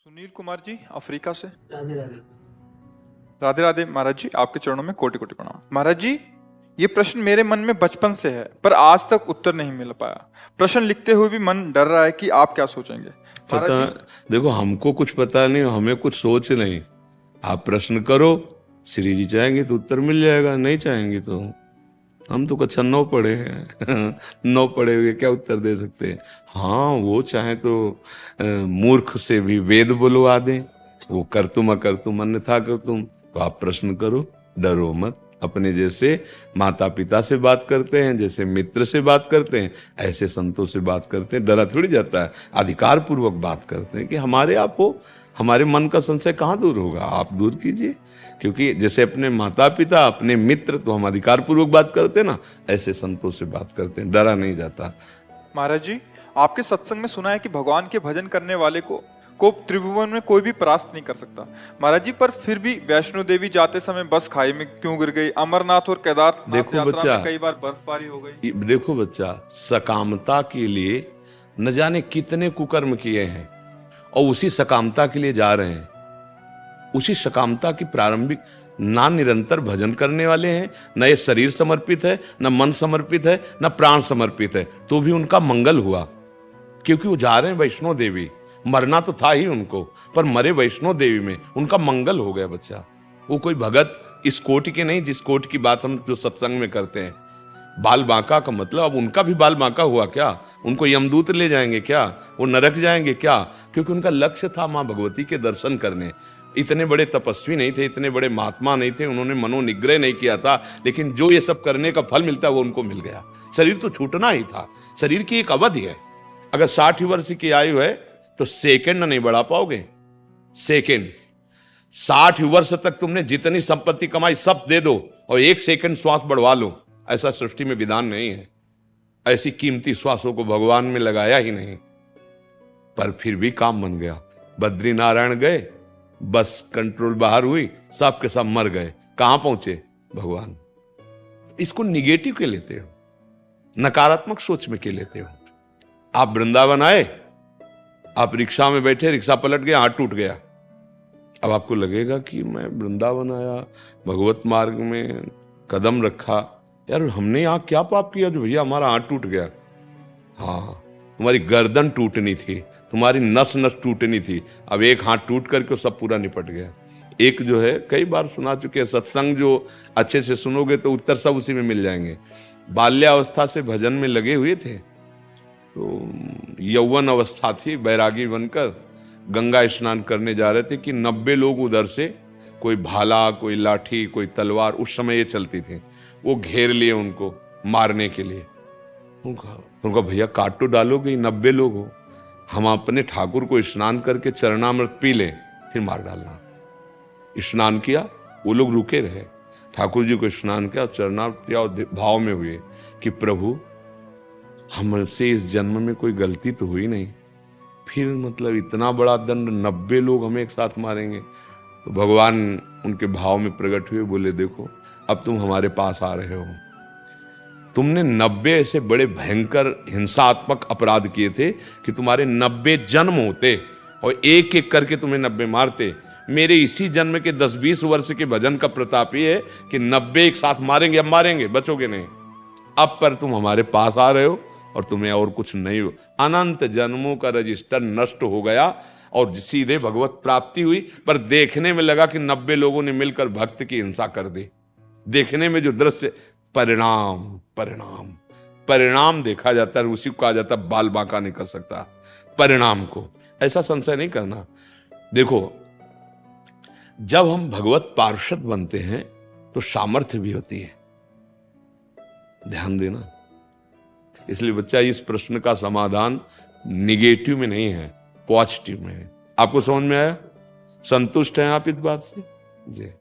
Sunil Kumar ji, Africa से। राधे राधे। राधे राधे महाराज जी, आपके चरणों में कोटि कोटि प्रणाम। महाराज जी, ये प्रश्न मेरे मन में बचपन से है पर आज तक उत्तर नहीं मिल पाया। प्रश्न लिखते हुए भी मन डर रहा है कि आप क्या सोचेंगे। महाराज पता, जी, देखो हमको कुछ पता नहीं, हमें कुछ सोच नहीं। आप प्रश्न करो, श्री जी चाहेंगे तो उत्तर मिल जाएगा, नहीं चाहेंगे तो हम तो कक्षा 9 पढ़े हैं 9 पढ़े हुए क्या उत्तर दे सकते हैं। हाँ, वो चाहे तो मूर्ख से भी वेद बुलवा दें, वो कर तुम अकर तुम अन्यथा कर तुम। तो आप प्रश्न करो, डरो मत। अपने जैसे माता पिता से बात करते हैं, जैसे मित्र से बात करते हैं, ऐसे संतों से बात करते हैं। डरा थोड़ी जाता है, अधिकार पूर्वक बात करते हैं कि हमारे आप हो, हमारे मन का संशय कहाँ दूर होगा, आप दूर कीजिए। क्योंकि जैसे अपने माता पिता, अपने मित्र, तो हम अधिकार पूर्वक बात करते हैं ना, ऐसे संतों से बात करते हैं, डरा नहीं जाता। महाराज जी, आपके सत्संग में सुना है कि भगवान के भजन करने वाले को त्रिभुवन में कोई भी परास्त नहीं कर सकता। महाराज जी, पर फिर भी वैष्णो देवी जाते समय बस खाई में क्यों गिर गई? अमरनाथ और केदारनाथ देखो यात्रा बच्चा, में कई बार बर्फबारी हो गई। देखो बच्चा, सकामता के लिए न जाने कितने कुकर्म किए हैं और उसी सकामता के लिए जा रहे हैं। उसी सकामता की प्रारंभिक ना निरंतर भजन करने वाले हैं, न ये शरीर समर्पित है, न मन समर्पित है, न प्राण समर्पित है, तो भी उनका मंगल हुआ। क्योंकि वो जा रहे हैं वैष्णो देवी। मरना तो था ही उनको, पर मरे वैष्णो देवी में, उनका मंगल हो गया बच्चा। वो कोई भगत इस कोटि के नहीं जिस कोटि की बात हम जो सत्संग में करते हैं। बाल बांका का मतलब, अब उनका भी बाल बांका हुआ क्या? उनको यमदूत ले जाएंगे क्या? वो नरक जाएंगे क्या? क्योंकि उनका लक्ष्य था मां भगवती के दर्शन करने। इतने बड़े तपस्वी नहीं थे, इतने बड़े महात्मा नहीं थे, उन्होंने मनोनिग्रह नहीं किया था, लेकिन जो ये सब करने का फल मिलता है वो उनको मिल गया। शरीर तो छूटना ही था। शरीर की एक अवधि है। अगर 60 वर्ष की आयु है तो सेकंड नहीं बढ़ा पाओगे। सेकंड 60 वर्ष तक तुमने जितनी संपत्ति कमाई सब दे दो और 1 सेकंड श्वास बढ़वा लो, ऐसा सृष्टि में विधान नहीं है। ऐसी कीमती श्वासों को भगवान में लगाया ही नहीं, पर फिर भी काम बन गया। बद्री नारायण गए, बस कंट्रोल बाहर हुई, सब के सब मर गए। कहां पहुंचे? भगवान। इसको निगेटिव के लेते हो, नकारात्मक सोच में के लेते हो। आप वृंदावन आए, आप रिक्शा में बैठे, रिक्शा पलट गया, हाथ टूट गया। अब आपको लगेगा कि मैं वृंदावन आया, भगवत मार्ग में कदम रखा, यार हमने यहां क्या पाप किया जो भैया हमारा हाथ टूट गया? हाँ, तुम्हारी गर्दन टूटनी थी, तुम्हारी नस नस टूटनी थी। अब एक हाथ टूट करके सब पूरा निपट गया। एक जो है, कई बार सुना चुके हैं, सत्संग जो अच्छे से सुनोगे तो उत्तर सब उसी में मिल जाएंगे। बाल्यावस्था से भजन में लगे हुए थे, तो यौवन अवस्था थी, बैरागी बनकर गंगा स्नान करने जा रहे थे कि 90 लोग उधर से, कोई भाला, कोई लाठी, कोई तलवार, उस समय ये चलती थी, वो घेर लिए उनको मारने के लिए। उनका भैया काट तो डालोगे, 90 लोग हो, हम अपने ठाकुर को स्नान करके चरणामृत पी लें, फिर मार डालना। स्नान किया, वो लोग रुके रहे, ठाकुर जी को स्नान किया, चरणामृत किया और भाव में हुए कि प्रभु हमसे इस जन्म में कोई गलती तो हुई नहीं, फिर मतलब इतना बड़ा दंड, 90 लोग हमें एक साथ मारेंगे। तो भगवान उनके भाव में प्रकट हुए, बोले देखो अब तुम हमारे पास आ रहे हो, तुमने 90 ऐसे बड़े भयंकर हिंसात्मक अपराध किए थे कि तुम्हारे 90 जन्म होते और एक एक करके तुम्हें 90 मारते। मेरे इसी जन्म के 10-20 वर्ष के भजन का प्रताप ये है कि 90 एक साथ मारेंगे, अब मारेंगे, बचोगे नहीं। अब पर तुम हमारे पास आ रहे हो और तुम्हें और कुछ नहीं हो। अनंत जन्मों का रजिस्टर नष्ट हो गया और सीधे भगवत प्राप्ति हुई। पर देखने में लगा कि 90 लोगों ने मिलकर भक्त की हिंसा कर दी। देखने में जो दृश्य, परिणाम परिणाम परिणाम देखा जाता है, उसी को कहा जाता है बाल बांका नहीं कर सकता परिणाम को। ऐसा संशय नहीं करना। देखो, जब हम भगवत पार्षद बनते हैं तो सामर्थ्य भी होती है, ध्यान देना। इसलिए बच्चा, इस प्रश्न का समाधान निगेटिव में नहीं है, पॉजिटिव में है। आपको समझ में आया? संतुष्ट हैं आप इस बात से? जी।